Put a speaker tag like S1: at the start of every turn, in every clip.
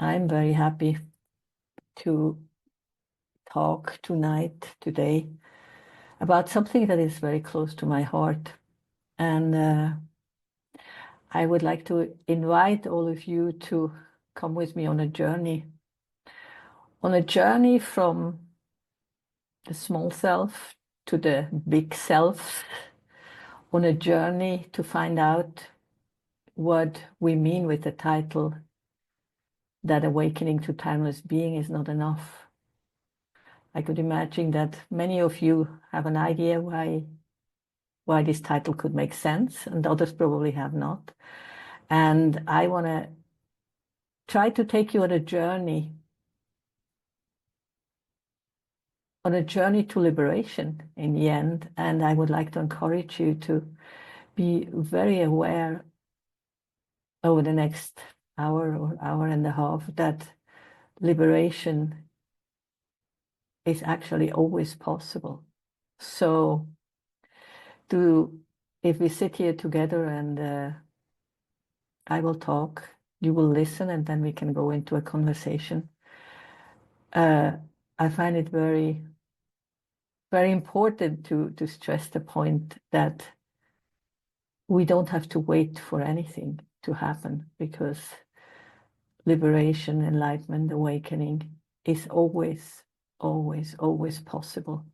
S1: I'm very happy to talk today, about something that is very close to my heart. And I would like to invite all of you to come with me on a journey from the small self to the big self, on a journey to find out what we mean with the title that awakening to timeless being is not enough. I could imagine that many of you have an idea why this title could make sense, and others probably have not. And I want to try to take you on a journey to liberation in the end. And I would like to encourage you to be very aware over the next hour or hour and a half that liberation is actually always possible. So if we sit here together and I will talk, you will listen, and then we can go into a conversation. I find it very, very important to stress the point that we don't have to wait for anything to happen, because liberation, enlightenment, awakening is always, always, always possible.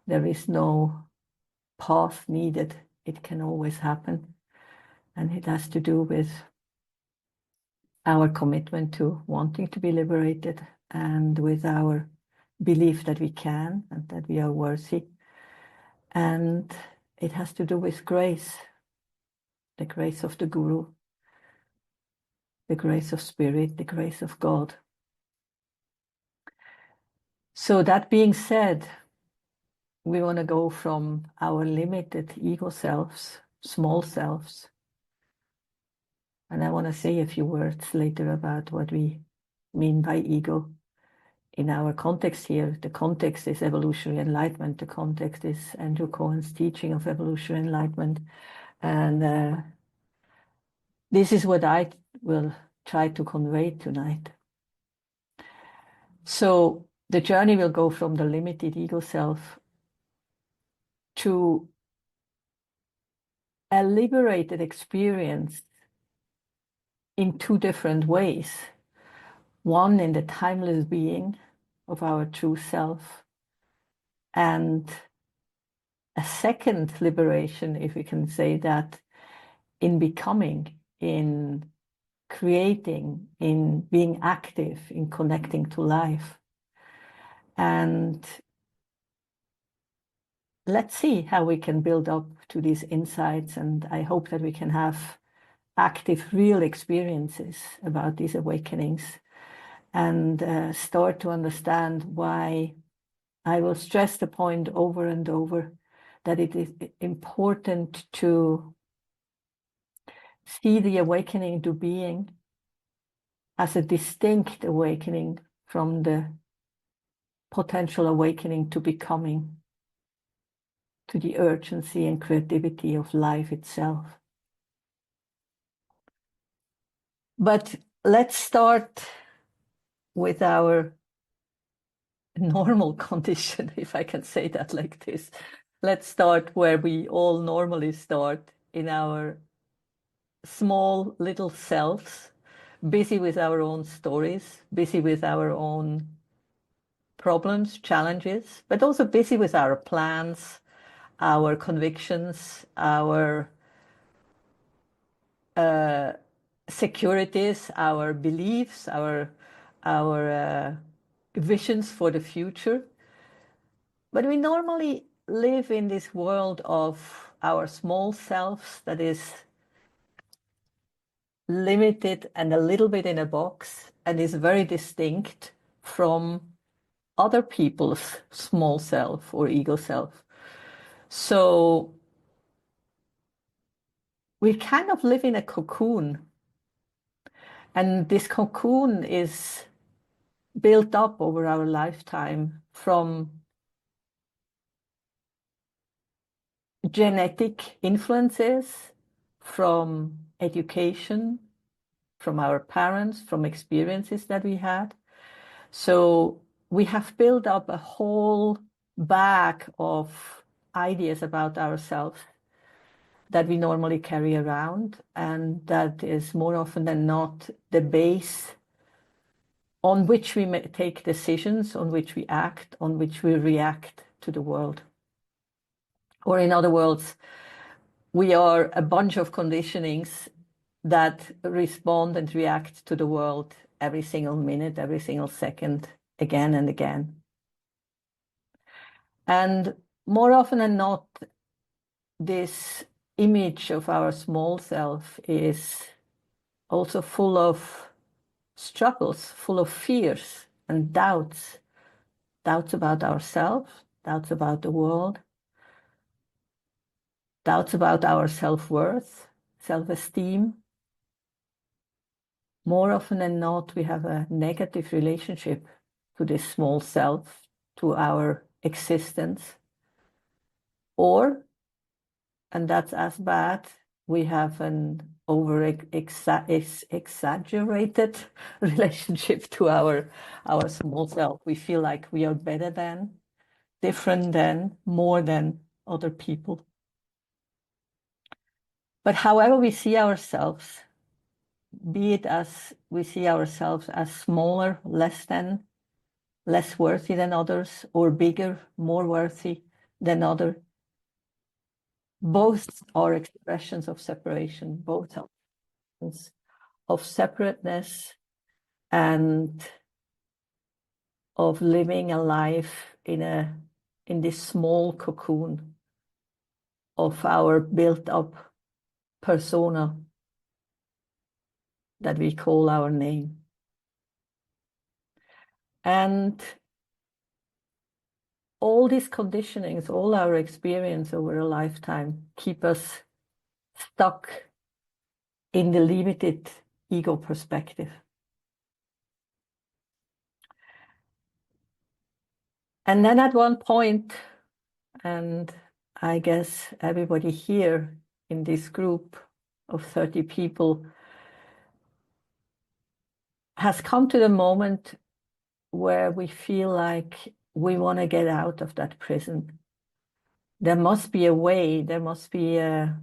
S1: There is no path needed. It can always happen. And it has to do with our commitment to wanting to be liberated, and with our belief that we can and that we are worthy. And it has to do with grace, the grace of the Guru, the grace of Spirit, the grace of God. So that being said, we want to go from our limited ego selves, small selves. And I want to say a few words later about what we mean by ego. In our context here, the context is evolutionary enlightenment. The context is Andrew Cohen's teaching of evolutionary enlightenment. And this is what I will try to convey tonight. So the journey will go from the limited ego self to a liberated experience in two different ways. One in the timeless being of our true self, and a second liberation, if we can say that, in becoming, in creating, in being active, in connecting to life. And let's see how we can build up to these insights, and I hope that we can have active, real experiences about these awakenings, and start to understand why I will stress the point over and over that it is important to see the awakening to being as a distinct awakening from the potential awakening to becoming, to the urgency and creativity of life itself. But let's start with our normal condition, if I can say that like this. Let's start where we all normally start, in our small little selves, busy with our own stories, busy with our own problems, challenges, but also busy with our plans, our convictions, our securities, our beliefs, our visions for the future. But we normally live in this world of our small selves that is limited and a little bit in a box, and is very distinct from other people's small self or ego self. So we kind of live in a cocoon, and this cocoon is built up over our lifetime from genetic influences, from education, from our parents, from experiences that we had. So we have built up a whole bag of ideas about ourselves that we normally carry around, and that is more often than not the base on which we take decisions, on which we act, on which we react to the world. Or in other words, we are a bunch of conditionings that respond and react to the world every single minute, every single second, again and again. And more often than not, this image of our small self is also full of struggles, full of fears and doubts. Doubts about ourselves, doubts about the world, doubts about our self-worth, self-esteem. More often than not, we have a negative relationship to this small self, to our existence. Or, and that's as bad, we have an exaggerated relationship to our small self. We feel like we are better than, different than, more than other people. But however we see ourselves, be it as we see ourselves as smaller, less than, less worthy than others, or bigger, more worthy than others, both are expressions of separation, both are expressions of separateness and of living a life in this small cocoon of our built up persona that we call our name. And all these conditionings, all our experience over a lifetime keep us stuck in the limited ego perspective. And then at one point, and I guess everybody here in this group of 30 people has come to the moment where we feel like we want to get out of that prison. There must be a way, there must be a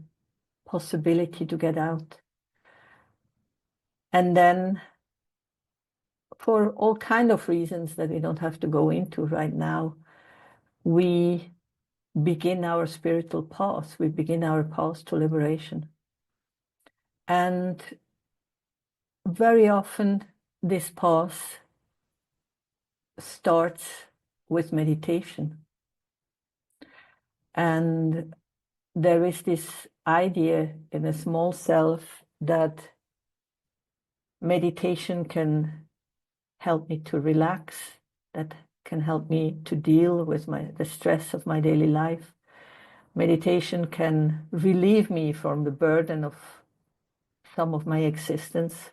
S1: possibility to get out. And then, for all kind of reasons that we don't have to go into right now, we begin our spiritual path. We begin our path to liberation. And very often this path starts with meditation. And there is this idea in a small self that meditation can help me to relax, that can help me to deal with the stress of my daily life. Meditation can relieve me from the burden of some of my existence.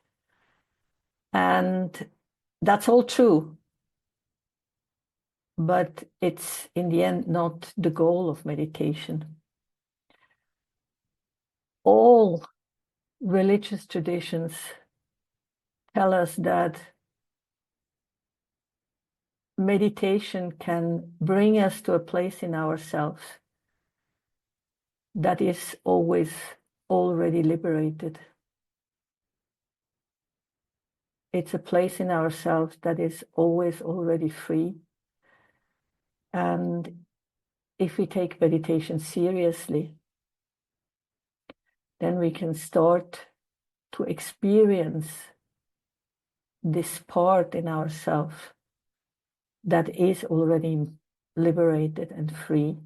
S1: And that's all true. But it's in the end not the goal of meditation. All religious traditions tell us that meditation can bring us to a place in ourselves that is always already liberated. It's a place in ourselves that is always already free. And if we take meditation seriously, then we can start to experience this part in ourselves that is already liberated and free.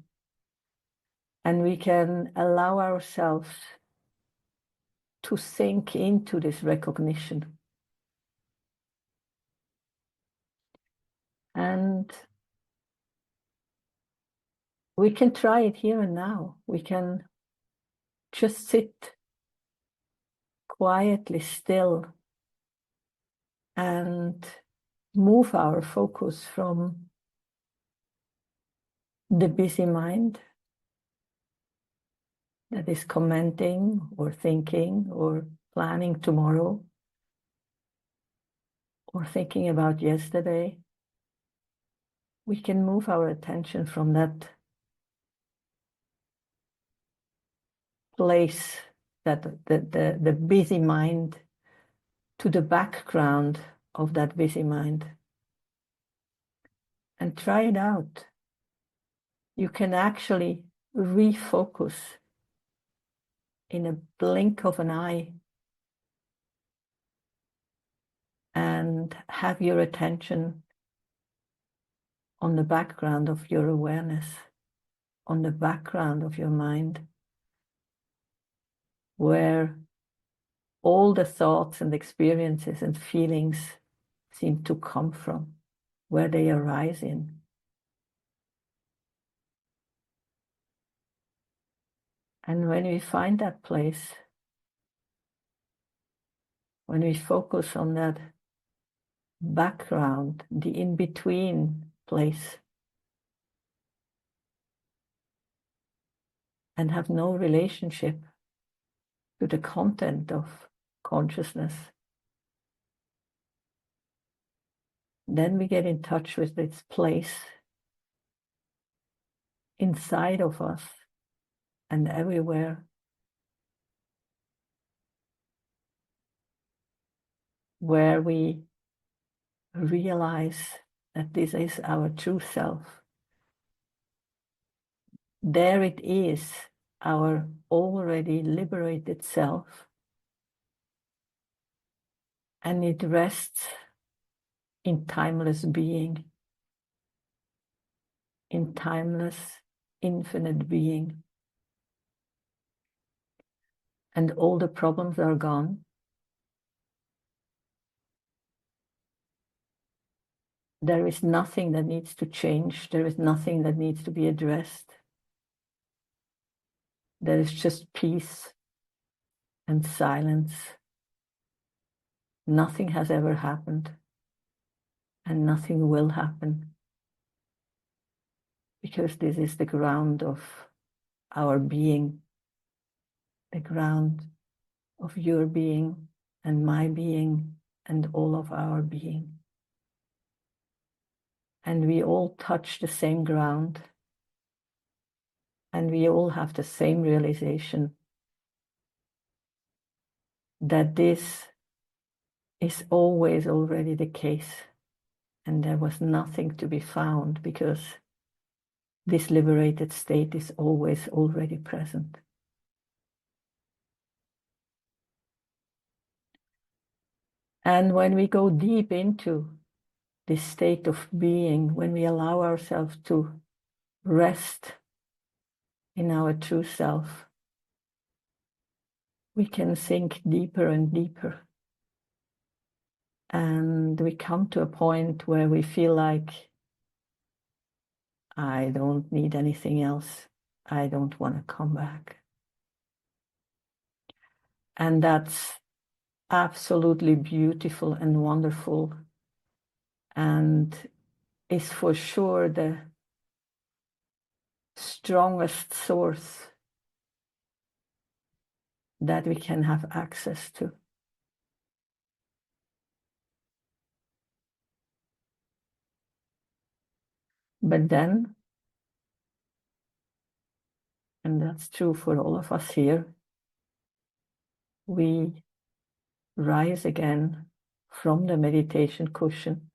S1: And we can allow ourselves to sink into this recognition. And we can try it here and now. We can just sit quietly still and move our focus from the busy mind that is commenting or thinking or planning tomorrow or thinking about yesterday, we can move our attention from that place, that the busy mind, to the background of that busy mind, and try it out. You can actually refocus in a blink of an eye and have your attention on the background of your awareness, on the background of your mind, where all the thoughts and experiences and feelings seem to come from, where they arise in. And when we find that place, when we focus on that background, the in-between place, and have no relationship to the content of consciousness, then we get in touch with this place inside of us and everywhere, where we realize that this is our true self. There it is, our already liberated self, and it rests in timeless being, in timeless, infinite being. And all the problems are gone. There is nothing that needs to change. There is nothing that needs to be addressed. There is just peace and silence. Nothing has ever happened, and nothing will happen, because this is the ground of our being, the ground of your being and my being and all of our being. And we all touch the same ground, and we all have the same realization that this is always already the case, and there was nothing to be found, because this liberated state is always already present. And when we go deep into this state of being, when we allow ourselves to rest in our true self, we can sink deeper and deeper. And we come to a point where we feel like, I don't need anything else. I don't want to come back. And that's absolutely beautiful and wonderful, and is for sure the strongest source that we can have access to. But then, and that's true for all of us here, we rise again from the meditation cushion.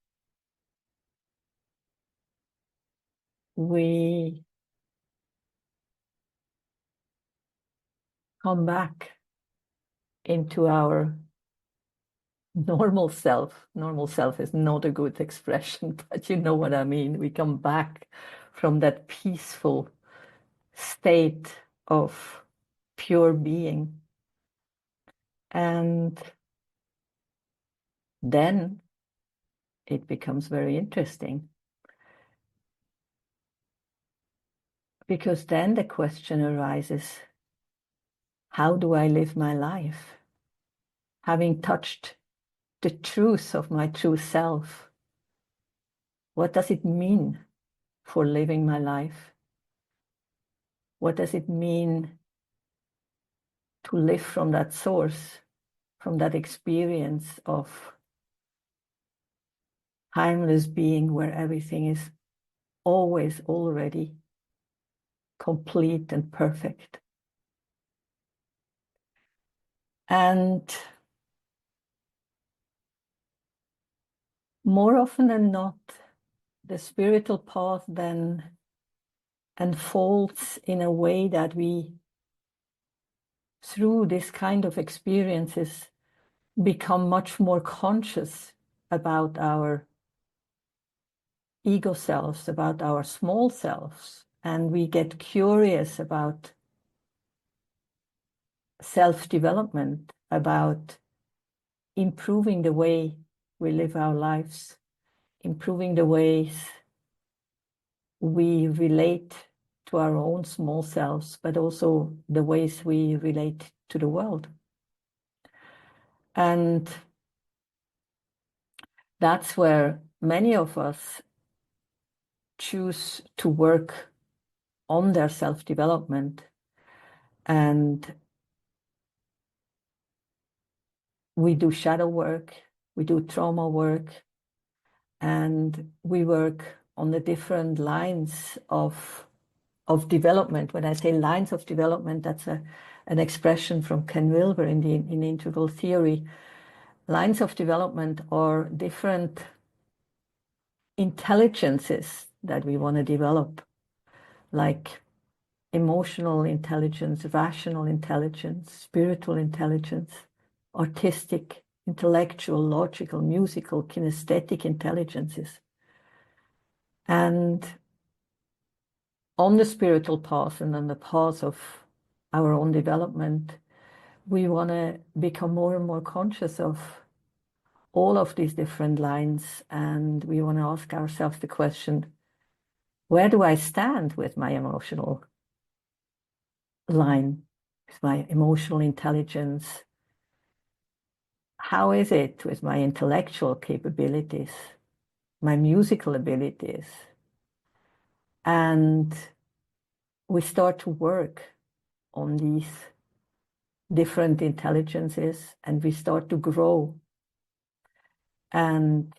S1: We come back into our normal self. Normal self is not a good expression, but you know what I mean. We come back from that peaceful state of pure being. And then it becomes very interesting, because then the question arises, how do I live my life? Having touched the truth of my true self, what does it mean for living my life? What does it mean to live from that source, from that experience of timeless being where everything is always already complete and perfect. And more often than not, the spiritual path then unfolds in a way that we, through this kind of experiences, become much more conscious about our ego selves, about our small selves, and we get curious about self-development, about improving the way we live our lives, improving the ways we relate to our own small selves, but also the ways we relate to the world. And that's where many of us choose to work on their self-development. And we do shadow work, we do trauma work, and we work on the different lines of development. When I say lines of development, that's an expression from Ken Wilber in integral theory. Lines of development are different intelligences that we want to develop, like emotional intelligence, rational intelligence, spiritual intelligence, artistic, intellectual, logical, musical, kinesthetic intelligences. And on the spiritual path and on the path of our own development, we want to become more and more conscious of all of these different lines. And we want to ask ourselves the question, where do I stand with my emotional line, with my emotional intelligence? How is it with my intellectual capabilities, my musical abilities? And we start to work on these different intelligences and we start to grow. And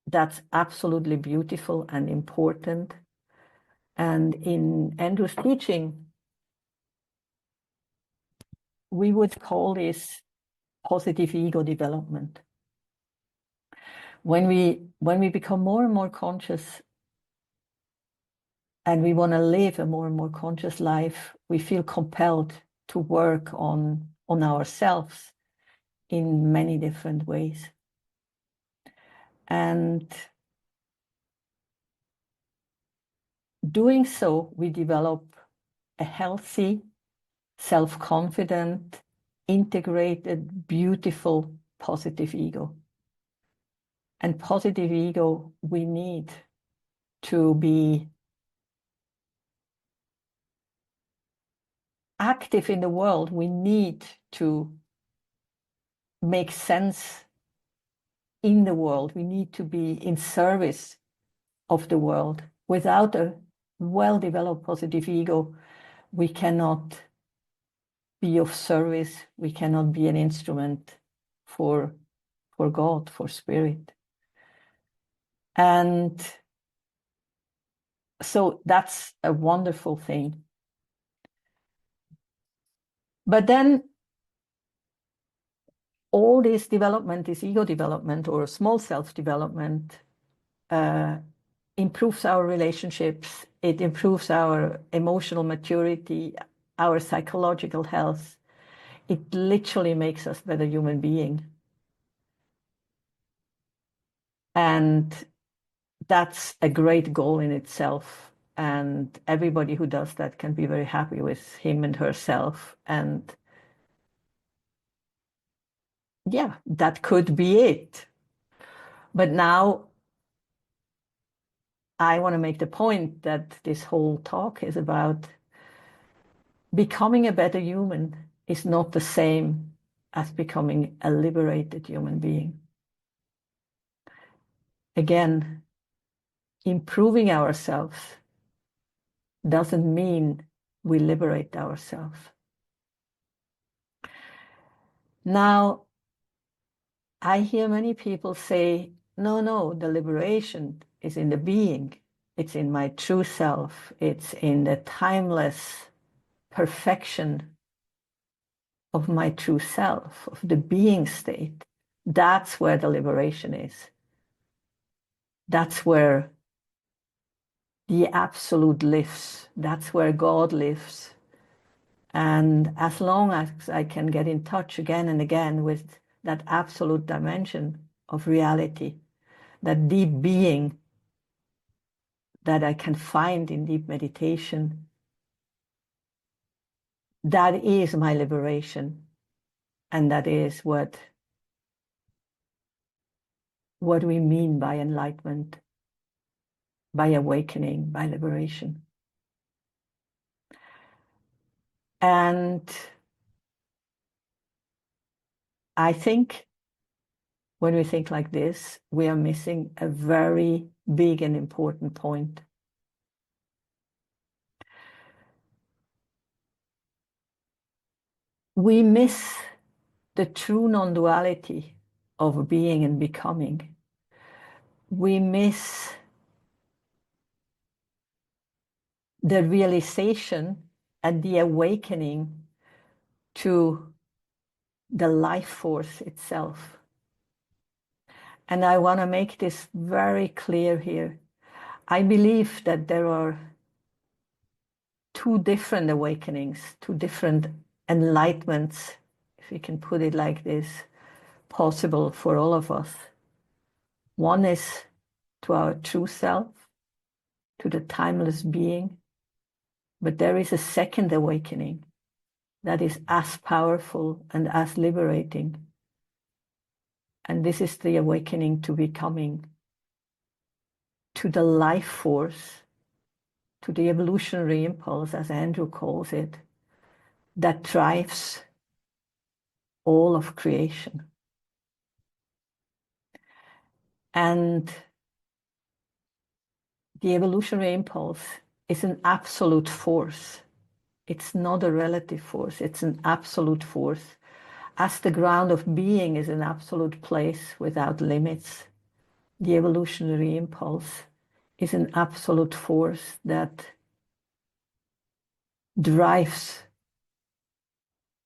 S1: that's absolutely beautiful and important. And in Andrew's teaching, we would call this positive ego development. When we become more and more conscious and we want to live a more and more conscious life, we feel compelled to work on ourselves in many different ways. And doing so, we develop a healthy, self-confident, integrated, beautiful, positive ego. And positive ego we need to be active in the world. We need to make sense in the world. We need to be in service of the world. Without a well-developed positive ego, we cannot be of service. We cannot be an instrument for God, for spirit. And so that's a wonderful thing. But then all this development, this ego development or small self development, improves our relationships. It improves our emotional maturity, our psychological health. It literally makes us better human being. And that's a great goal in itself. And everybody who does that can be very happy with him and herself. And yeah, that could be it. But now I want to make the point that this whole talk is about becoming a better human is not the same as becoming a liberated human being. Again, improving ourselves doesn't mean we liberate ourselves. Now, I hear many people say, no, the liberation is in the being. It's in my true self. It's in the timeless perfection of my true self, of the being state. That's where the liberation is. That's where the absolute lives. That's where God lives. And as long as I can get in touch again and again with that absolute dimension of reality, that deep being that I can find in deep meditation, that is my liberation. And that is what we mean by enlightenment, by awakening, by liberation. And I think when we think like this, we are missing a very big and important point. We miss the true non-duality of being and becoming. We miss the realization and the awakening to the life force itself. And I want to make this very clear here. I believe that there are two different awakenings, two different enlightenments, if we can put it like this, possible for all of us. One is to our true self, to the timeless being, but there is a second awakening that is as powerful and as liberating. And this is the awakening to becoming, to the life force, to the evolutionary impulse, as Andrew calls it, that drives all of creation. And the evolutionary impulse is an absolute force. It's not a relative force, it's an absolute force. As the ground of being is an absolute place without limits, the evolutionary impulse is an absolute force that drives,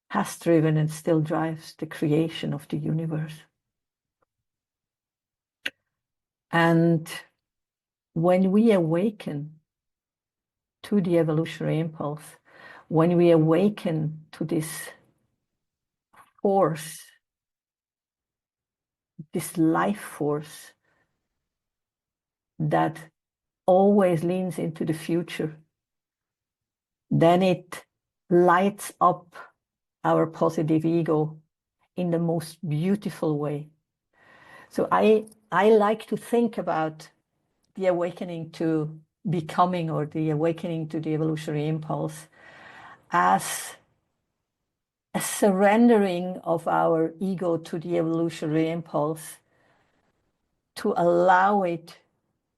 S1: has driven, and still drives the creation of the universe. And when we awaken to the evolutionary impulse, when we awaken to this force, this life force that always leans into the future, then it lights up our positive ego in the most beautiful way. So I like to think about the awakening to becoming, or the awakening to the evolutionary impulse, as a surrendering of our ego to the evolutionary impulse, to allow it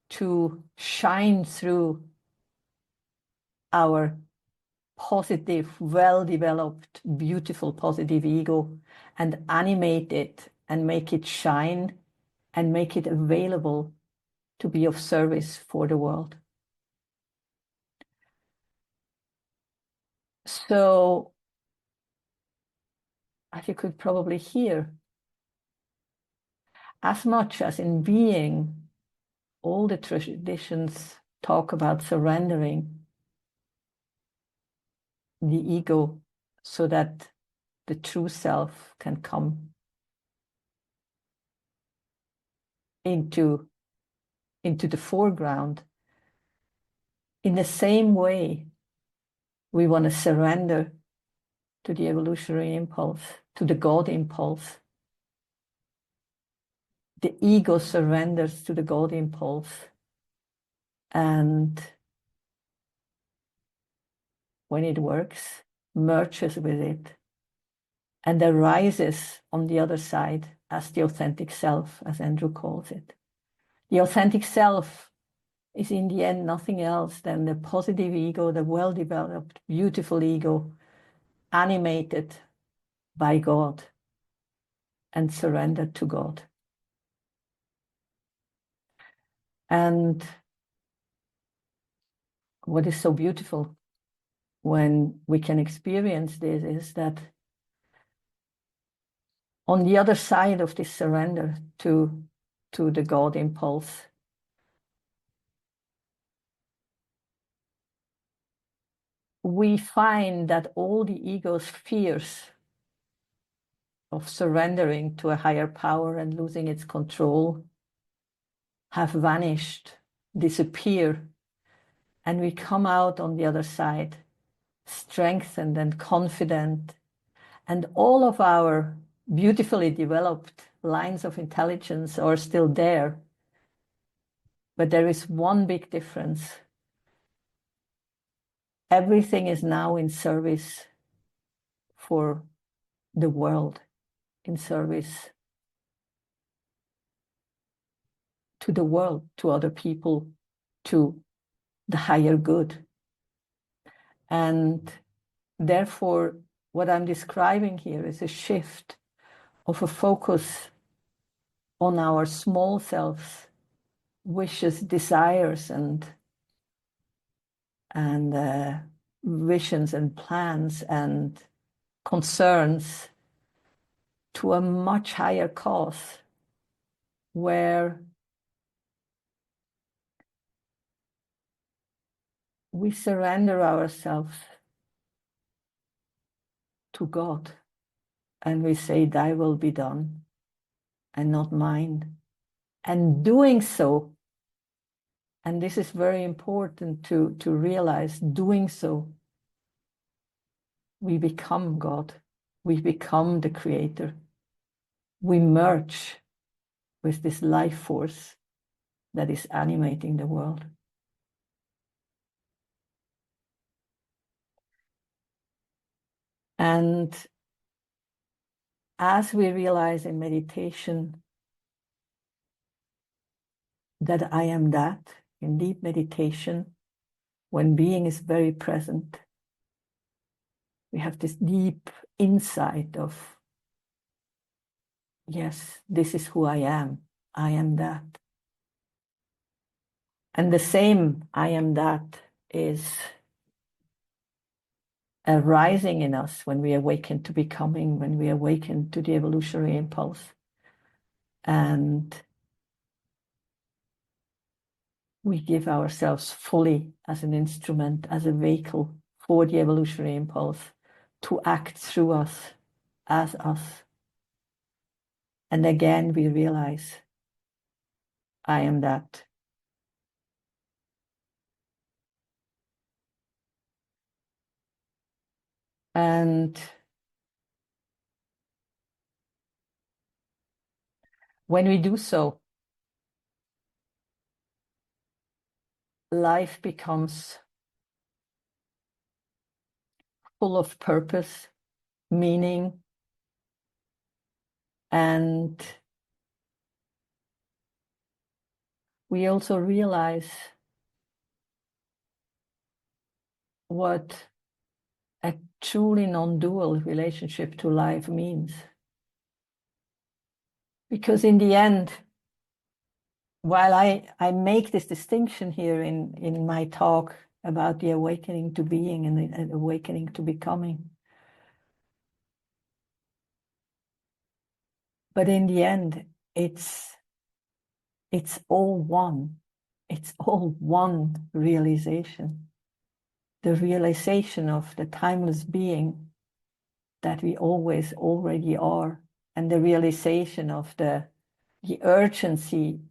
S1: to shine through our positive, well-developed, beautiful positive ego, and animate it and make it shine and make it available to be of service for the world. So, as you could probably hear, as much as in being, all the traditions talk about surrendering the ego so that the true self can come into the foreground. In the same way, we want to surrender to the evolutionary impulse, to the God impulse. The ego surrenders to the God impulse and, when it works, merges with it and arises on the other side as the authentic self, as Andrew calls it. The authentic self is in the end nothing else than the positive ego, the well-developed, beautiful ego, animated by God and surrendered to God. And what is so beautiful when we can experience this is that on the other side of this surrender to the God impulse, we find that all the ego's fears of surrendering to a higher power and losing its control have vanished, disappear, and we come out on the other side strengthened and confident, and all of our beautifully developed lines of intelligence are still there. But there is one big difference. Everything is now in service for the world, in service to the world, to other people, to the higher good. And therefore, what I'm describing here is a shift of a focus on our small selves, wishes, desires, and visions and plans and concerns to a much higher cause, where we surrender ourselves to God and we say, thy will be done and not mine. And doing so, and this is very important to realize, doing so, we become God. We become the creator. We merge with this life force that is animating the world. And as we realize in meditation that I am that, in deep meditation, when being is very present, we have this deep insight of, yes, this is who I am that. And the same I am that is arising in us when we awaken to becoming, when we awaken to the evolutionary impulse. And we give ourselves fully as an instrument, as a vehicle for the evolutionary impulse to act through us, as us. And again, we realize, I am that. And when we do so, life becomes full of purpose, meaning, and we also realize what a truly non-dual relationship to life means. Because in the end, while I make this distinction here in my talk about the awakening to being and the awakening to becoming, but in the end, it's all one. It's all one realization. The realization of the timeless being that we always already are, and the realization of the urgency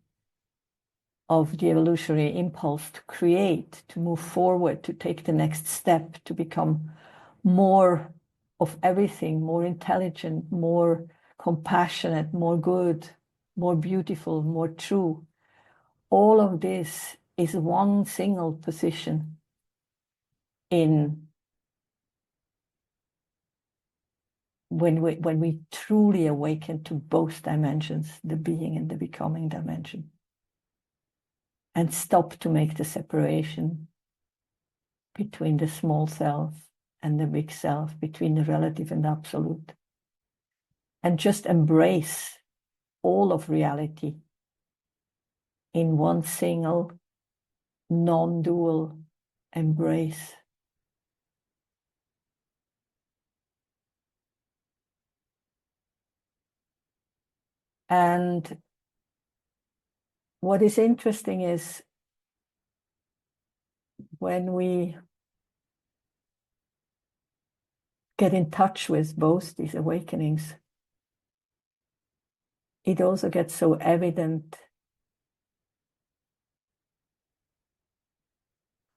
S1: of the evolutionary impulse to create, to move forward, to take the next step, to become more of everything, more intelligent, more compassionate, more good, more beautiful, more true. All of this is one single position in when we truly awaken to both dimensions, the being and the becoming dimension, and stop to make the separation between the small self and the big self, between the relative and absolute, and just embrace all of reality in one single, non-dual embrace. And what is interesting is when we get in touch with both these awakenings, it also gets so evident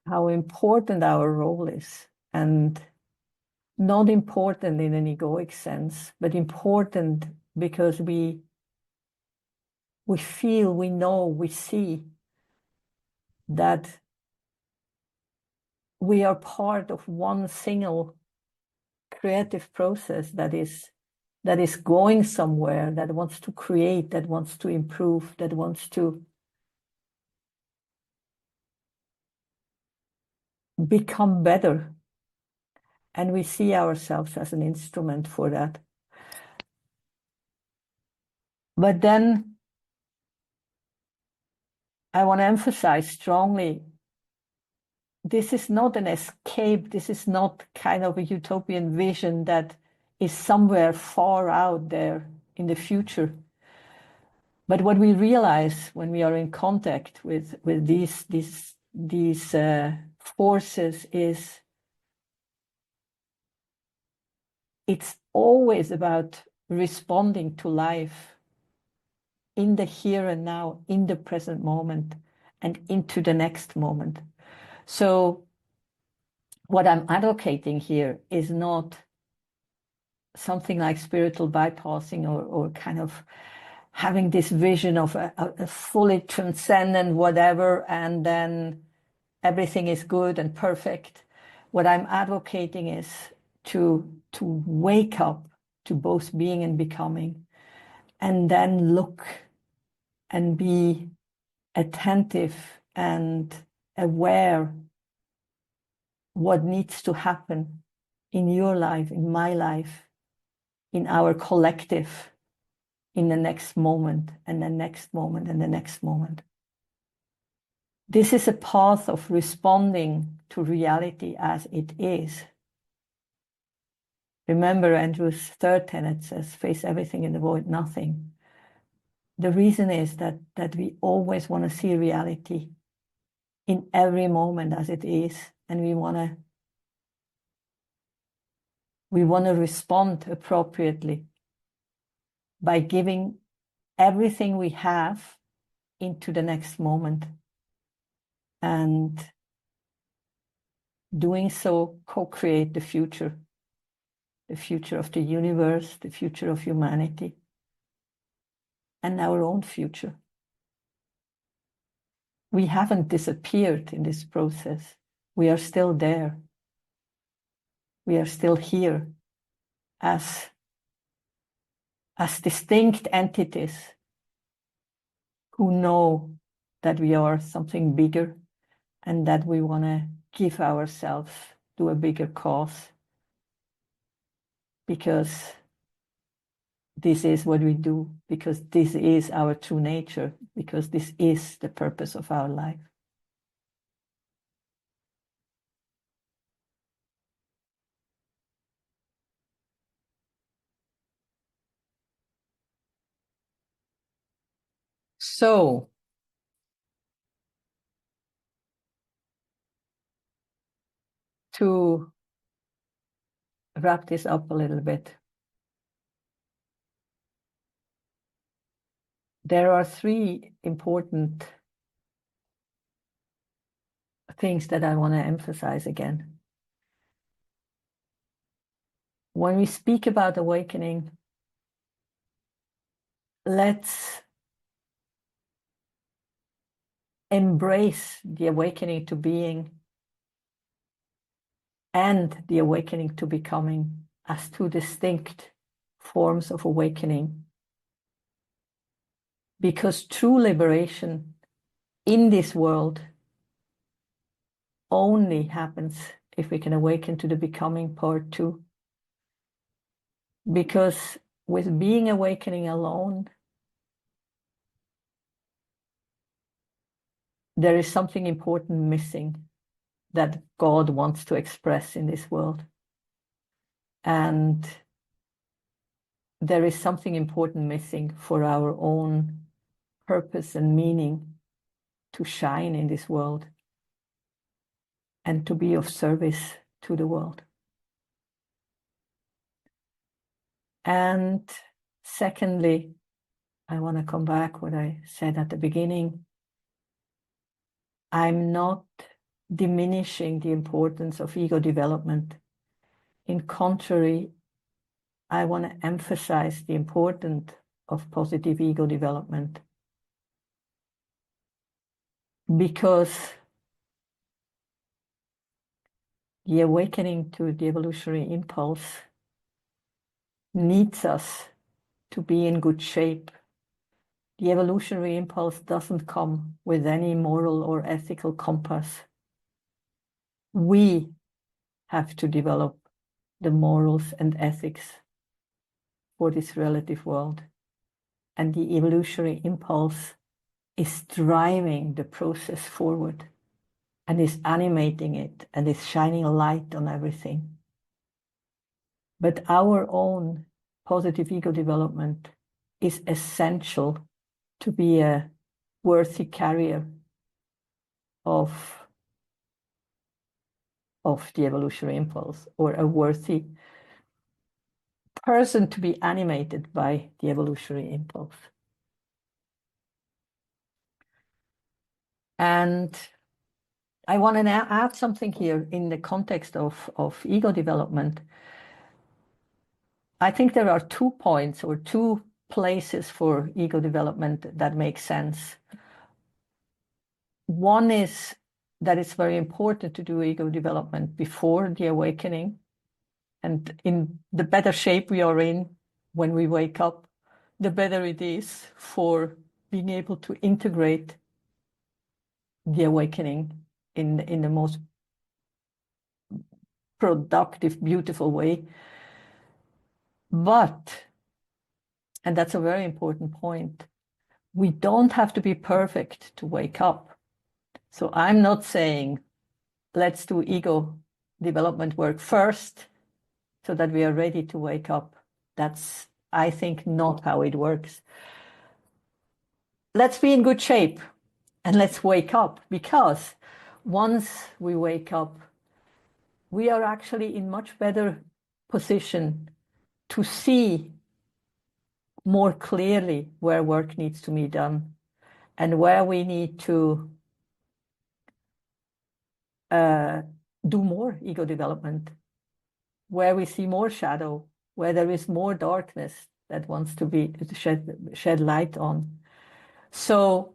S1: how important our role is, and not important in an egoic sense, but important because we feel, we know, we see that we are part of one single creative process that is going somewhere, that wants to create, that wants to improve, that wants to become better. And we see ourselves as an instrument for that. But then I want to emphasize strongly, this is not an escape. This is not kind of a utopian vision that is somewhere far out there in the future. But what we realize when we are in contact with these forces is it's always about responding to life in the here and now, in the present moment, and into the next moment. So what I'm advocating here is not something like spiritual bypassing or kind of having this vision of a fully transcendent whatever, and then everything is good and perfect. What I'm advocating is to wake up to both being and becoming, and then look and be attentive and aware what needs to happen in your life, in my life, in our collective, in the next moment and the next moment and the next moment. This is a path of responding to reality as it is. Remember Andrew's third tenet says, face everything and avoid nothing. The reason is that we always want to see reality in every moment as it is, and we want to respond appropriately by giving everything we have into the next moment, and doing so co-create the future of the universe, the future of humanity, and our own future. We haven't disappeared in this process. We are still there. We are still here as distinct entities who know that we are something bigger and that we want to give ourselves to a bigger cause, because this is what we do, because this is our true nature, because this is the purpose of our life. So, to wrap this up a little bit, there are three important things that I want to emphasize again. When we speak about awakening, let's embrace the awakening to being and the awakening to becoming as two distinct forms of awakening. Because true liberation in this world only happens if we can awaken to the becoming part too. Because with being awakening alone, there is something important missing that God wants to express in this world. And there is something important missing for our own purpose and meaning to shine in this world and to be of service to the world. And secondly, I want to come back what I said at the beginning. I'm not diminishing the importance of ego development. In contrary, I want to emphasize the importance of positive ego development, because the awakening to the evolutionary impulse needs us to be in good shape. The evolutionary impulse doesn't come with any moral or ethical compass. We have to develop the morals and ethics for this relative world. And the evolutionary impulse is driving the process forward and is animating it and is shining a light on everything. But our own positive ego development is essential to be a worthy carrier of the evolutionary impulse, or a worthy person to be animated by the evolutionary impulse. And I want to add something here in the context of ego development. I think there are 2 points or 2 places for ego development that make sense. One is that it's very important to do ego development before the awakening, and in the better shape we are in when we wake up, the better it is for being able to integrate the awakening in the most productive, beautiful way. But, and that's a very important point, we don't have to be perfect to wake up. So I'm not saying let's do ego development work first so that we are ready to wake up. That's, I think, not how it works. Let's be in good shape and let's wake up, because once we wake up, we are actually in much better position to see more clearly where work needs to be done and where we need to do more ego development, where we see more shadow, where there is more darkness that wants to be shed light on. So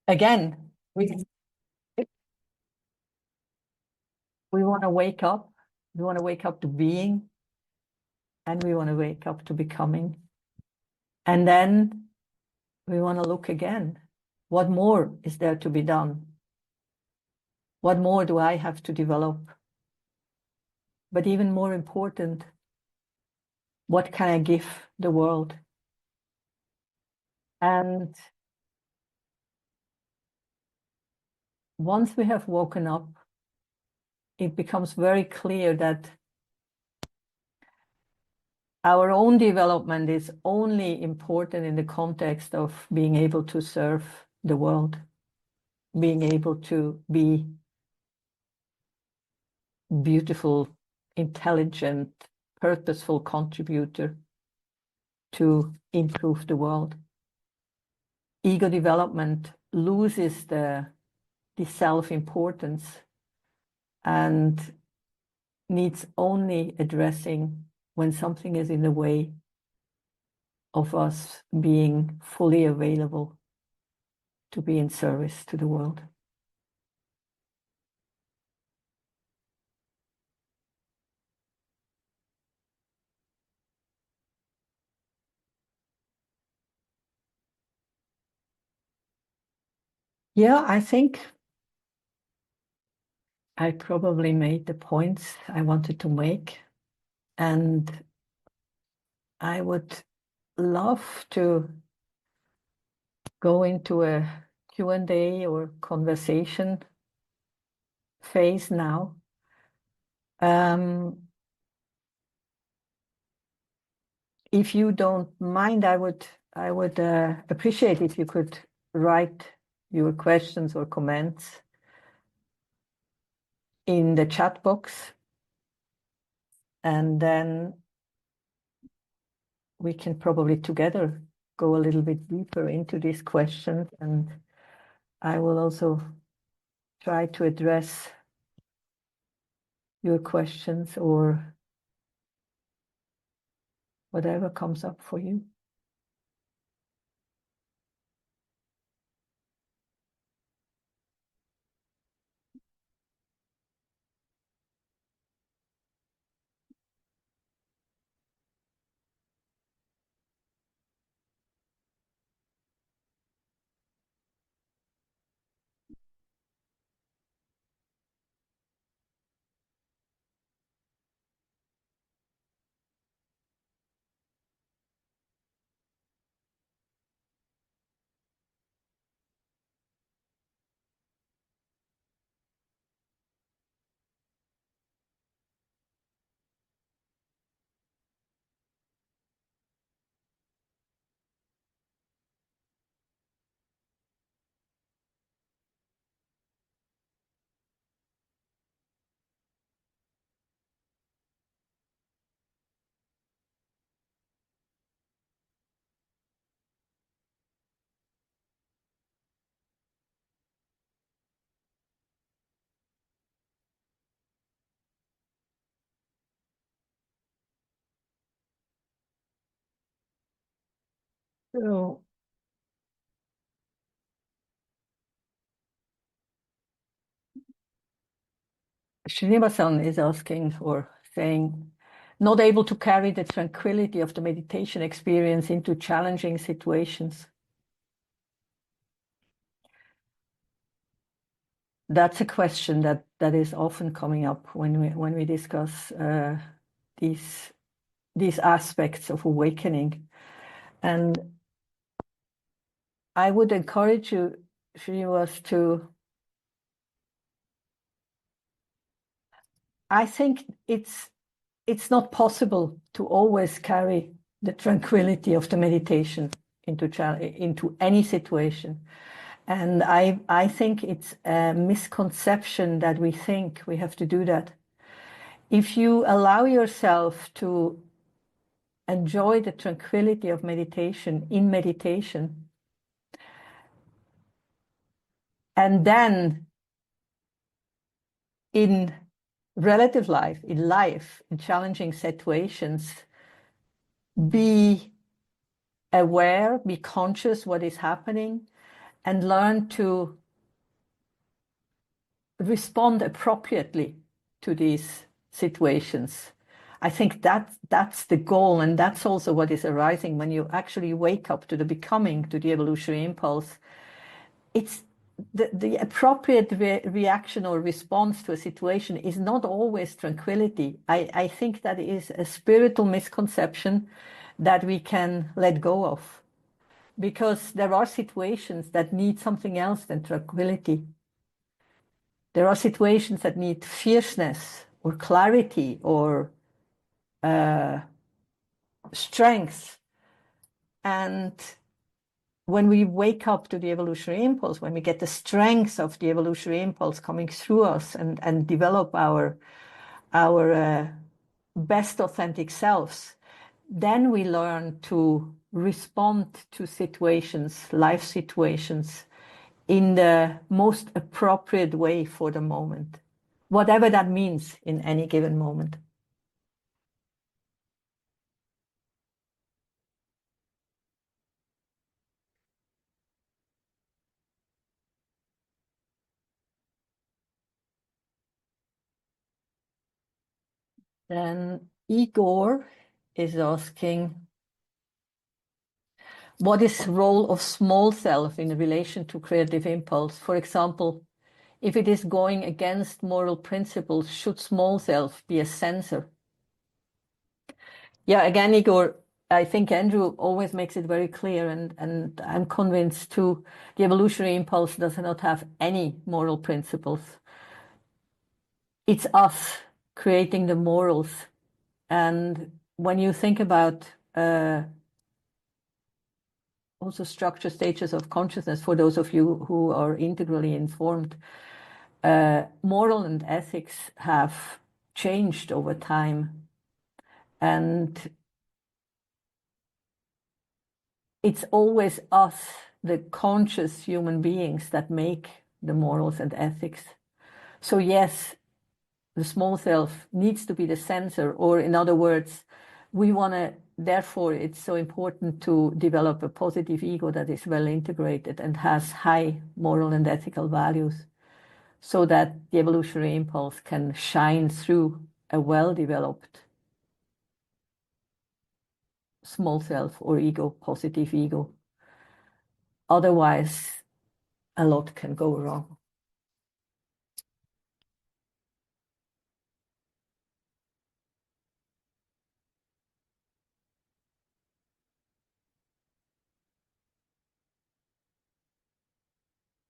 S1: again, we want to wake up. We want to wake up to being, and we want to wake up to becoming. And then we want to look again. What more is there to be done? What more do I have to develop? But even more important, what can I give the world? And once we have woken up, it becomes very clear that our own development is only important in the context of being able to serve the world, being able to be beautiful, intelligent, purposeful contributor to improve the world. Ego development loses the self-importance and needs only addressing when something is in the way of us being fully available to be in service to the world. Yeah, I think I probably made the points I wanted to make, and I would love to go into a Q&A or conversation phase now. If you don't mind, I would appreciate if you could write your questions or comments in the chat box, and then we can probably together go a little bit deeper into these questions, and I will also try to address your questions or whatever comes up for you. So Srinivasan is asking or saying, not able to carry the tranquility of the meditation experience into challenging situations. That's a question that is often coming up when we discuss these aspects of awakening. And I would encourage you, Srinivas, I think it's not possible to always carry the tranquility of the meditation into any situation. And I think it's a misconception that we think we have to do that. If you allow yourself to enjoy the tranquility of meditation in meditation, and then in relative life, in challenging situations, be aware, be conscious what is happening, and learn to respond appropriately to these situations. I think that's the goal, and that's also what is arising when you actually wake up to the becoming, to the evolutionary impulse. It's the appropriate reaction or response to a situation is not always tranquility. I think that is a spiritual misconception that we can let go of, because there are situations that need something else than tranquility. There are situations that need fierceness or clarity or strength. And when we wake up to the evolutionary impulse, when we get the strength of the evolutionary impulse coming through us and develop our best authentic selves, then we learn to respond to situations, life situations, in the most appropriate way for the moment, whatever that means in any given moment. Then Igor is asking, what is the role of small self in relation to creative impulse? For example, if it is going against moral principles, should small self be a censor? Yeah, again, Igor, I think Andrew always makes it very clear, and I'm convinced too, the evolutionary impulse does not have any moral principles. It's us creating the morals. And when you think about also structure stages of consciousness, for those of you who are integrally informed, moral and ethics have changed over time. And it's always us, the conscious human beings, that make the morals and ethics. So yes, the small self needs to be the censor, or in other words, we want to, therefore, it's so important to develop a positive ego that is well integrated and has high moral and ethical values, so that the evolutionary impulse can shine through a well-developed small self or ego, positive ego. Otherwise, a lot can go wrong.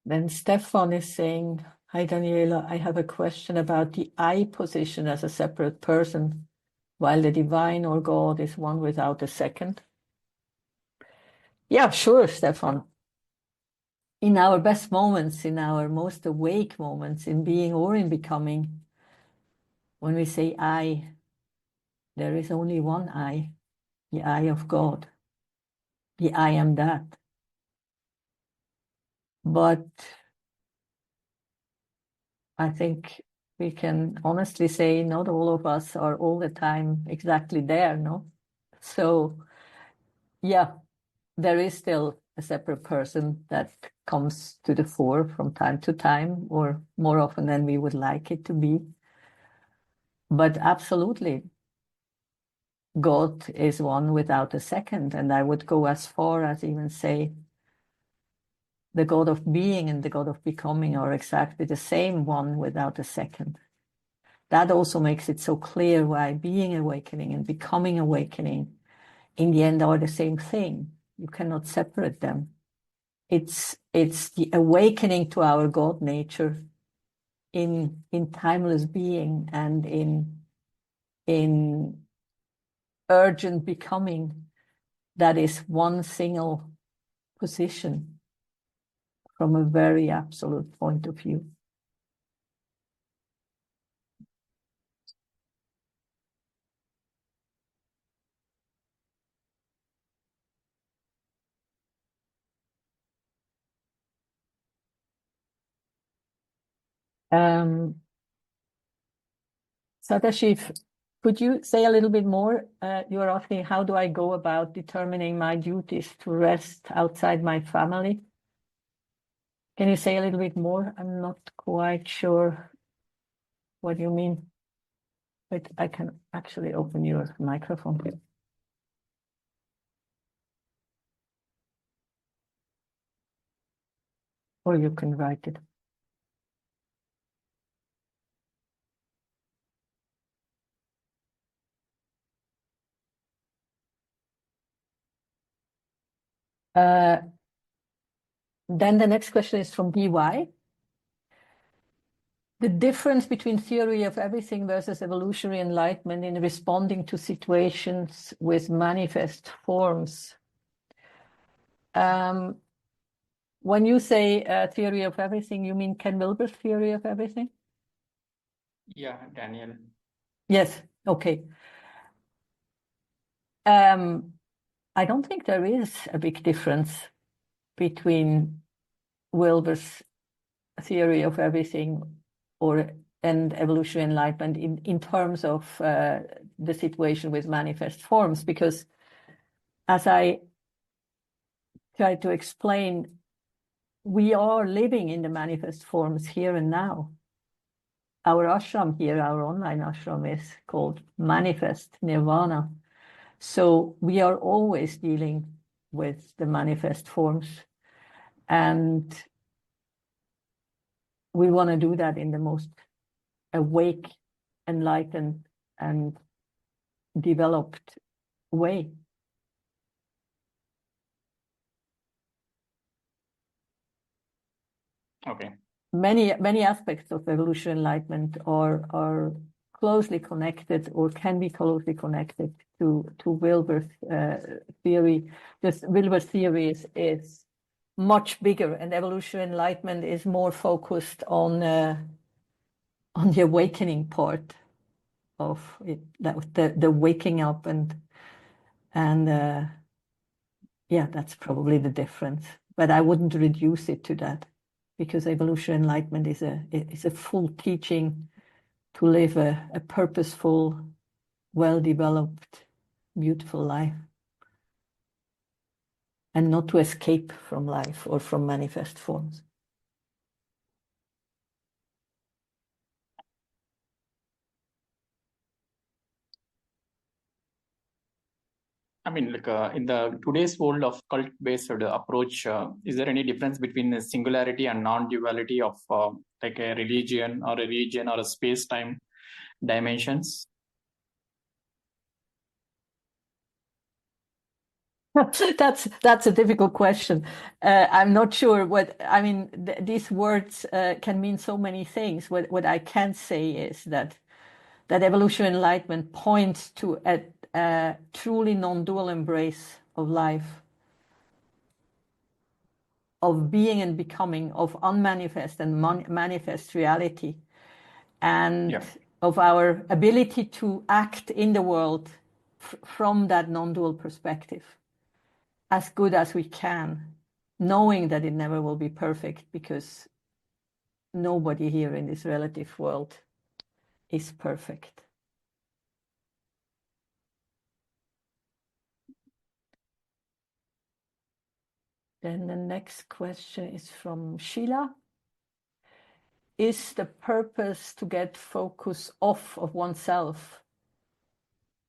S1: Then Stefan is saying, hi, Daniela, I have a question about the I position as a separate person, while the divine or God is one without a second. Yeah, sure, Stefan. In our best moments, in our most awake moments, in being or in becoming, when we say I, there is only one I, the I of God, the I am that. But I think we can honestly say not all of us are all the time exactly there, no? So, yeah, there is still a separate person that comes to the fore from time to time, or more often than we would like it to be. But absolutely, God is one without a second. And I would go as far as even say the God of being and the God of becoming are exactly the same one without a second. That also makes it so clear why being awakening and becoming awakening in the end are the same thing. You cannot separate them. It's the awakening to our God nature in timeless being and in urgent becoming that is one single position from a very absolute point of view. Sadashiv, could you say a little bit more? You are asking, how do I go about determining my duties to rest outside my family? Can you say a little bit more? I'm not quite sure what you mean. Wait, I can actually open your microphone. Or you can write it. Then the next question is from BY. The difference between theory of everything versus evolutionary enlightenment in responding to situations with manifest forms. When you say theory of everything, you mean Ken Wilber's theory of everything?
S2: Yeah, Daniel.
S1: Yes, okay. I don't think there is a big difference between Wilber's theory of everything and evolutionary enlightenment in terms of the situation with manifest forms, because as I tried to explain, we are living in the manifest forms here and now. Our ashram here, our online ashram, is called Manifest Nirvana. So we are always dealing with the manifest forms. And we want to do that in the most awake, enlightened, and developed way.
S2: Okay.
S1: Many aspects of evolutionary enlightenment are closely connected or can be closely connected to Wilber's theory. This Wilber's theory is much bigger, and evolutionary enlightenment is more focused on the awakening part of it, the waking up, and yeah, that's probably the difference. But I wouldn't reduce it to that, because evolutionary enlightenment is a full teaching to live a purposeful, well-developed, beautiful life, and not to escape from life or from manifest forms.
S2: I mean, like in the today's world of cult-based approach, is there any difference between the singularity and non-duality of like a religion or a region or a space-time dimensions?
S1: That's a difficult question. I'm not sure what I mean. These words can mean so many things. What I can say is that evolutionary enlightenment points to a truly non-dual embrace of life, of being and becoming, of unmanifest and manifest reality, and of our ability to act in the world from that non-dual perspective as good as we can, knowing that it never will be perfect, because nobody here in this relative world is perfect. Then the next question is from Sheila. Is the purpose to get focus off of oneself?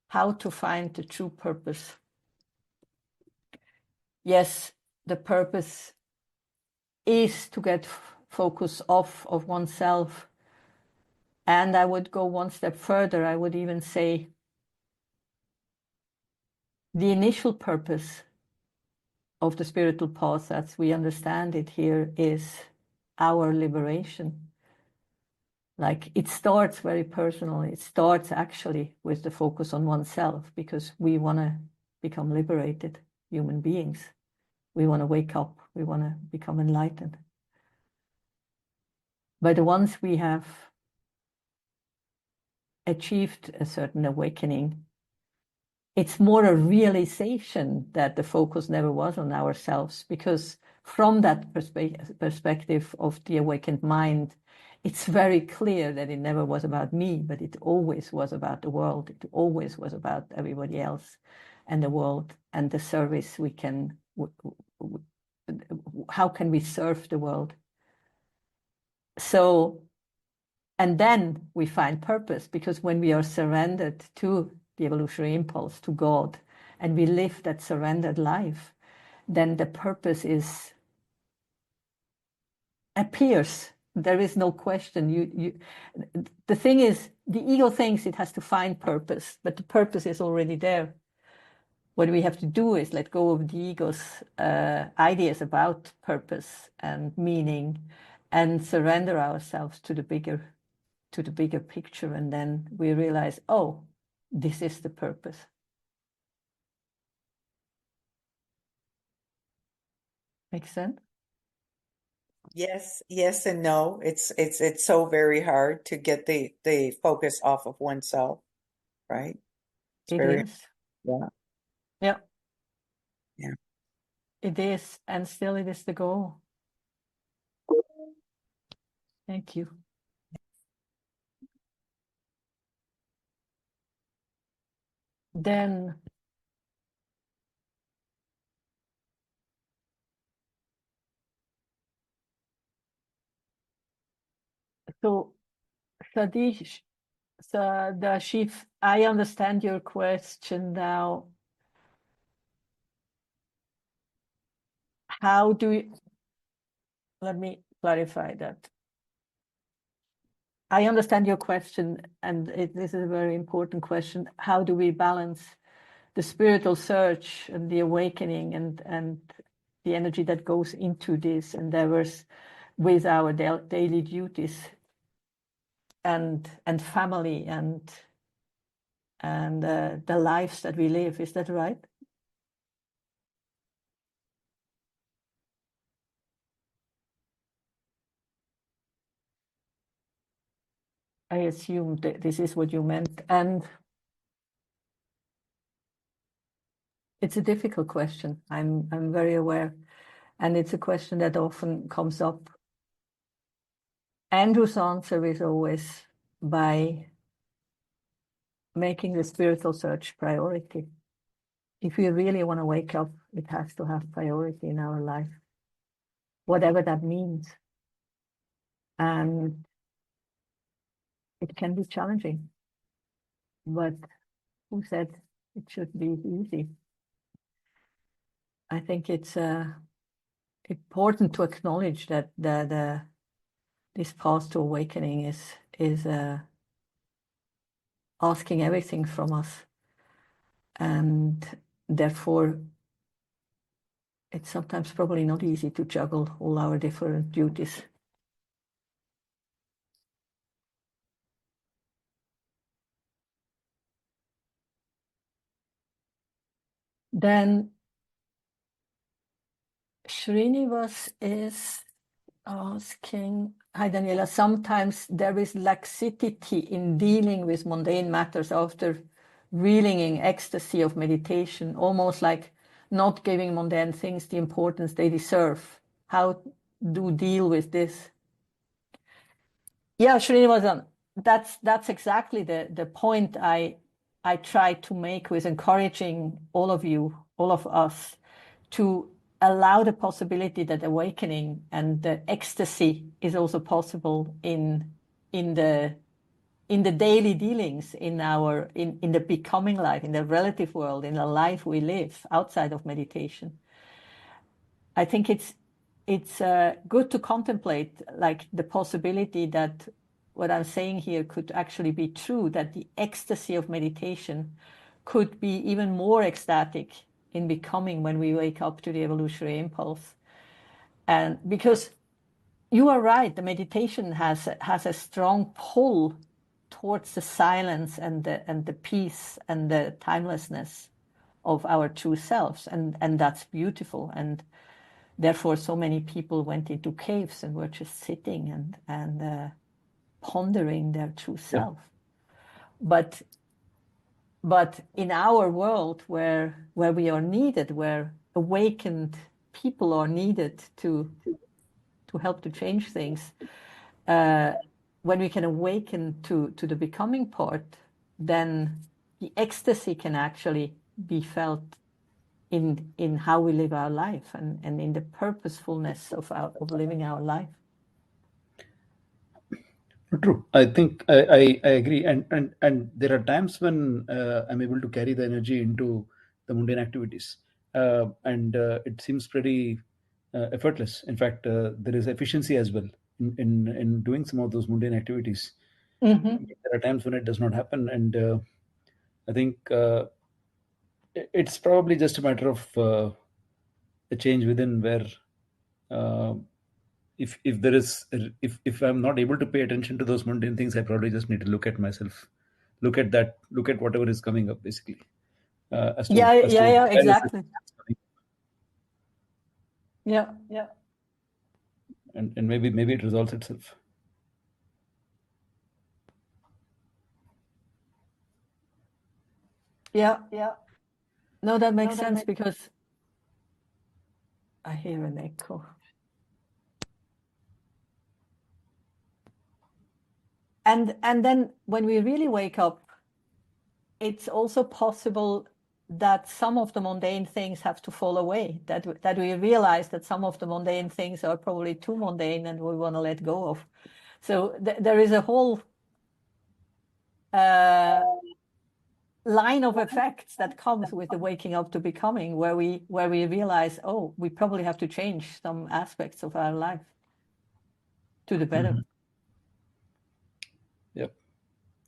S1: How to find the true purpose? Yes, the purpose is to get focus off of oneself. And I would go one step further. I would even say the initial purpose of the spiritual path, as we understand it here, is our liberation. Like, it starts very personal. It starts actually with the focus on oneself, because we want to become liberated human beings. We want to wake up. We want to become enlightened. But once we have achieved a certain awakening, it's more a realization that the focus never was on ourselves, because from that perspective of the awakened mind, it's very clear that it never was about me, but it always was about the world. It always was about everybody else and the world and the service we can, how can we serve the world? So, and then we find purpose, because when we are surrendered to the evolutionary impulse, to God, and we live that surrendered life, then the purpose appears. There is no question. The thing is, the ego thinks it has to find purpose, but the purpose is already there. What we have to do is let go of the ego's ideas about purpose and meaning, and surrender ourselves to the bigger picture, and then we realize, oh, this is the purpose. Make sense?
S3: Yes and no. It's so very hard to get the focus off of oneself, right? It's
S1: It
S3: very,
S1: is.
S3: yeah.
S1: Yeah.
S3: Yeah.
S1: It is, and still it is the goal. Thank you. Then so Sadashif, I understand your question now. How do you, let me clarify that. I understand your question, and this is a very important question. How do we balance the spiritual search and the awakening and the energy that goes into these endeavors with our daily duties and family and the lives that we live. Is that right? I assume that this is what you meant. And it's a difficult question. I'm very aware. And it's a question that often comes up. Andrew's answer is always by making the spiritual search priority. If we really want to wake up, it has to have priority in our life, whatever that means. And it can be challenging, but who said it should be easy? I think it's important to acknowledge that this path to awakening is asking everything from us, and therefore it's sometimes probably not easy to juggle all our different duties. Then Srinivas is asking, hi Daniela, sometimes there is laxity in dealing with mundane matters after reeling in ecstasy of meditation, almost like not giving mundane things the importance they deserve. How do deal with this? Yeah, Srinivasan, that's exactly the point I try to make with encouraging all of you, all of us, to allow the possibility that awakening and the ecstasy is also possible in the daily dealings, in the becoming life, in the relative world, in the life we live outside of meditation. I think it's good to contemplate like the possibility that what I'm saying here could actually be true, that the ecstasy of meditation could be even more ecstatic in becoming when we wake up to the evolutionary impulse. And because you are right, the meditation has a strong pull towards the silence and the peace and the timelessness of our true selves, and that's beautiful. And therefore, so many people went into caves and were just sitting and pondering their true self. But in our world, where we are needed, where awakened people are needed to help to change things, when we can awaken to the becoming part, then the ecstasy can actually be felt in how we live our life and in the purposefulness of living our life.
S4: True. I think I agree, and there are times when I'm able to carry the energy into the mundane activities, and it seems pretty effortless. In fact, there is efficiency as well in doing some of those mundane activities.
S1: Mm-hmm.
S4: There are times when it does not happen, and I think it's probably just a matter of a change within where. If there is if I'm not able to pay attention to those mundane things, I probably just need to look at myself, look at whatever is coming up, basically, as to
S1: Yeah,
S4: why is
S1: exactly.
S4: it coming,
S1: Yeah.
S4: and maybe it resolves itself.
S1: Yeah. No, that makes sense because I hear an echo. And then when we really wake up, it's also possible that some of the mundane things have to fall away, that we realize that some of the mundane things are probably too mundane and we want to let go of. So there is a whole line of effects that comes with the waking up to becoming, where we realize, oh, we probably have to change some aspects of our life to the better.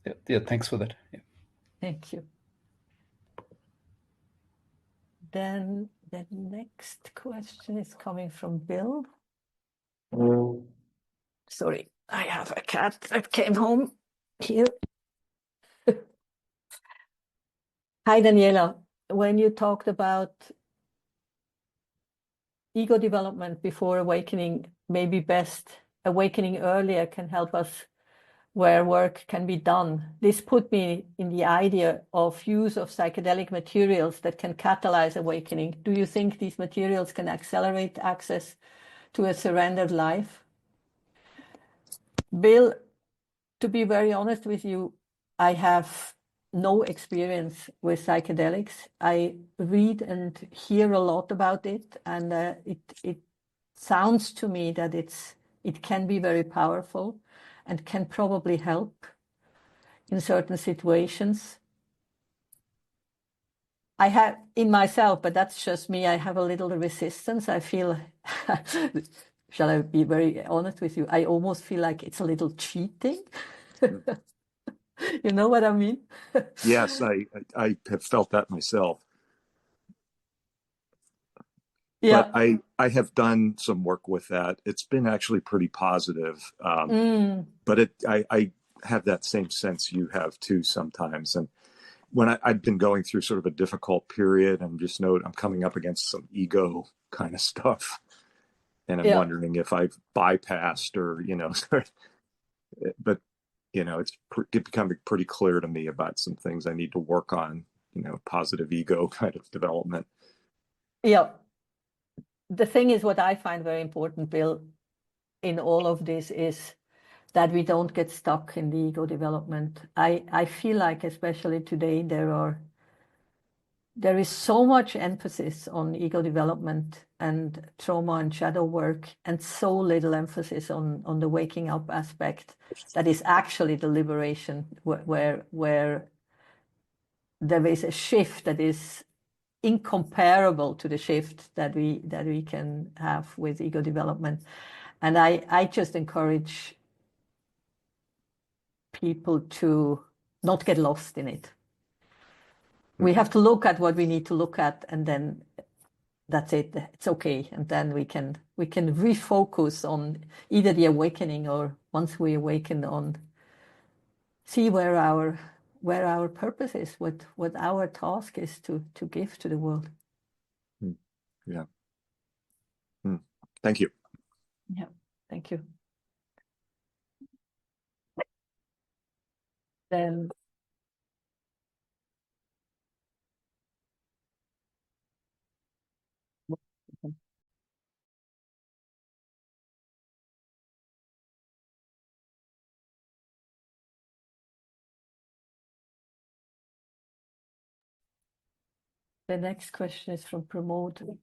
S4: Yep. Yeah, thanks for that. Yeah.
S1: Thank you. Then the next question is coming from Bill. Sorry, I have a cat that came home here. Hi, Daniela. When you talked about ego development before awakening, maybe best awakening earlier can help us where work can be done. This put me in the idea of use of psychedelic materials that can catalyze awakening. Do you think these materials can accelerate access to a surrendered life? Bill, to be very honest with you, I have no experience with psychedelics. I read and hear a lot about it, and it sounds to me that it can be very powerful and can probably help in certain situations. I have in myself, but that's just me, I have a little resistance. I feel, shall I be very honest with you? I almost feel like it's a little cheating. You know what I mean?
S5: Yes, I have felt that myself.
S1: Yeah.
S5: But I have done some work with that. It's been actually pretty positive. But I have that same sense you have too sometimes. And when I've been going through sort of a difficult period, and just know I'm coming up against some ego kind of stuff. And I'm wondering if I've bypassed or, but, it's becoming pretty clear to me about some things I need to work on, positive ego kind of development.
S1: Yeah. The thing is, what I find very important, Bill, in all of this is that we don't get stuck in the ego development. I feel like, especially today, there is so much emphasis on ego development and trauma and shadow work, and so little emphasis on the waking up aspect that is actually the liberation, where there is a shift that is incomparable to the shift that we can have with ego development. And I just encourage people to not get lost in it. We have to look at what we need to look at, and then that's it. It's okay. And then we can refocus on either the awakening, or once we awaken, on see where our purpose is, what our task is to give to the world.
S5: Yeah. Thank you.
S1: Yeah. Thank you. Then the next question is from Pramod.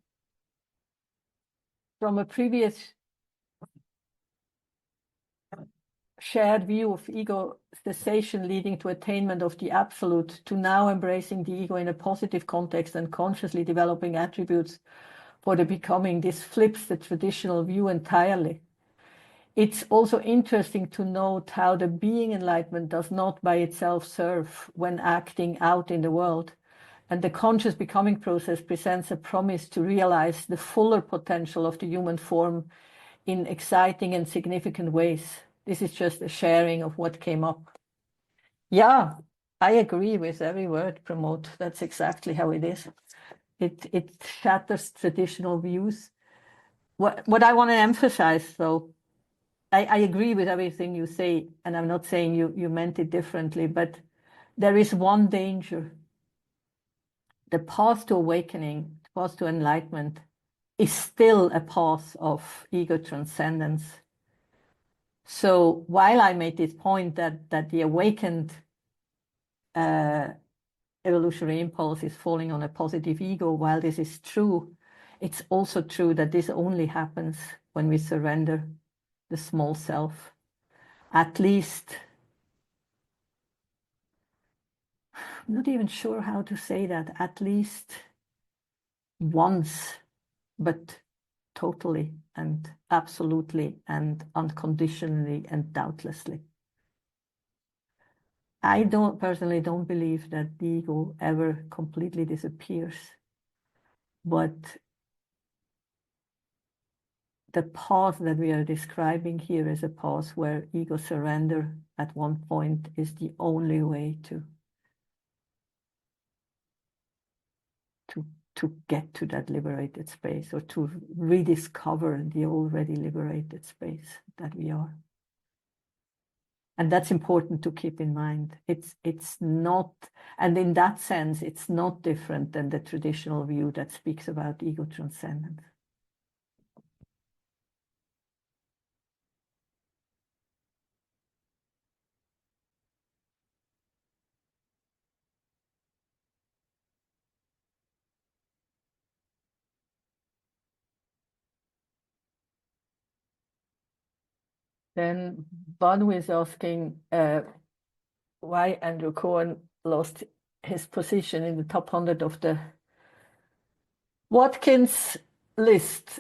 S1: From a previous shared view of ego cessation leading to attainment of the absolute, to now embracing the ego in a positive context and consciously developing attributes for the becoming, this flips the traditional view entirely. It's also interesting to note how the being enlightenment does not by itself serve when acting out in the world, and the conscious becoming process presents a promise to realize the fuller potential of the human form in exciting and significant ways. This is just a sharing of what came up. Yeah, I agree with every word, Pramod. That's exactly how it is. It shatters traditional views. What I want to emphasize, though, I agree with everything you say, and I'm not saying you meant it differently, but there is one danger. The path to awakening, the path to enlightenment, is still a path of ego transcendence. So while I made this point that the awakened evolutionary impulse is falling on a positive ego, while this is true, it's also true that this only happens when we surrender the small self. At least, I'm not even sure how to say that, at least once, but totally and absolutely and unconditionally and doubtlessly. I personally don't believe that the ego ever completely disappears, but the path that we are describing here is a path where ego surrender at one point is the only way to get to that liberated space, or to rediscover the already liberated space that we are. And that's important to keep in mind. It's not, and in that sense, it's not different than the traditional view that speaks about ego transcendence. Then Banu is asking why Andrew Cohen lost his position in the top 100 of the Watkins list.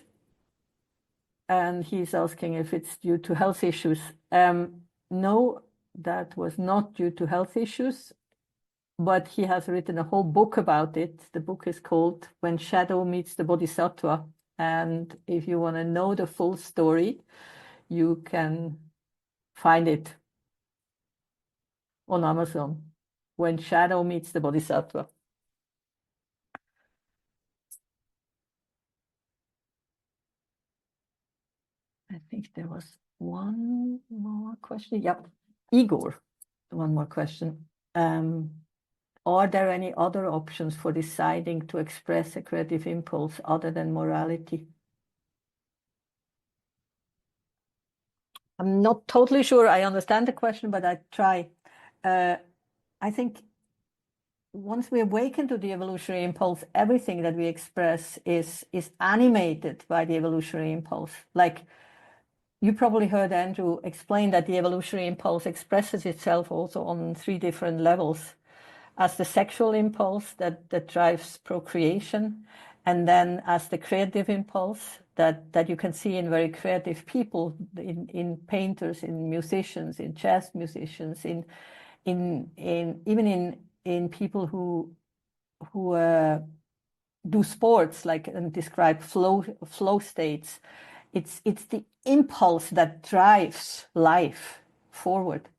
S1: And he's asking if it's due to health issues. No, that was not due to health issues, but he has written a whole book about it. The book is called When Shadow Meets the Bodhisattva. And if you want to know the full story, you can find it on Amazon. When Shadow Meets the Bodhisattva. I think there was one more question. Yep, Igor, one more question. Are there any other options for deciding to express a creative impulse other than morality? I'm not totally sure I understand the question, but I try. I think once we awaken to the evolutionary impulse, everything that we express is animated by the evolutionary impulse. Like, you probably heard Andrew explain that the evolutionary impulse expresses itself also on 3 different levels, as the sexual impulse that drives procreation, and then as the creative impulse that you can see in very creative people, in painters, in musicians, in jazz musicians, even in people who do sports, like, and describe flow states. It's the impulse that drives life forward.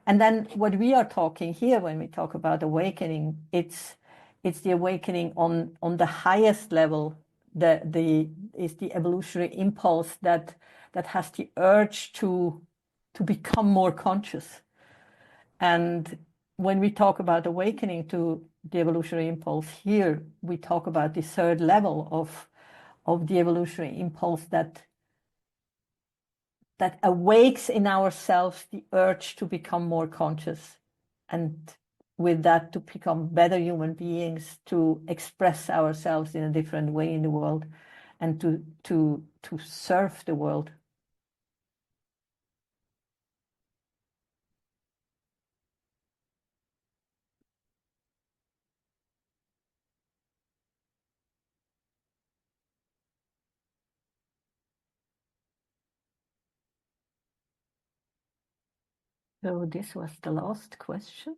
S1: And then what we are talking here, when we talk about awakening, it's the awakening on the highest level. Is the evolutionary impulse that has the urge to become more conscious. And when we talk about awakening to the evolutionary impulse here, we talk about the 3rd level of the evolutionary impulse that awakes in ourselves the urge to become more conscious, and with that to become better human beings, to express ourselves in a different way in the world, and to serve the world. So this was the last question.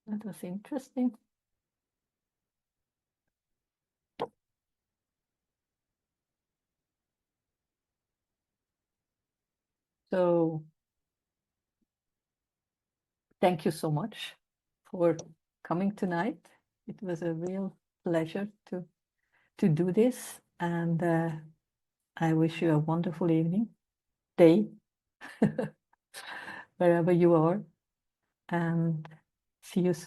S1: That was interesting. So thank you so much for coming tonight. It was a real pleasure to do this, and I wish you a wonderful evening, day, wherever you are, and see you soon.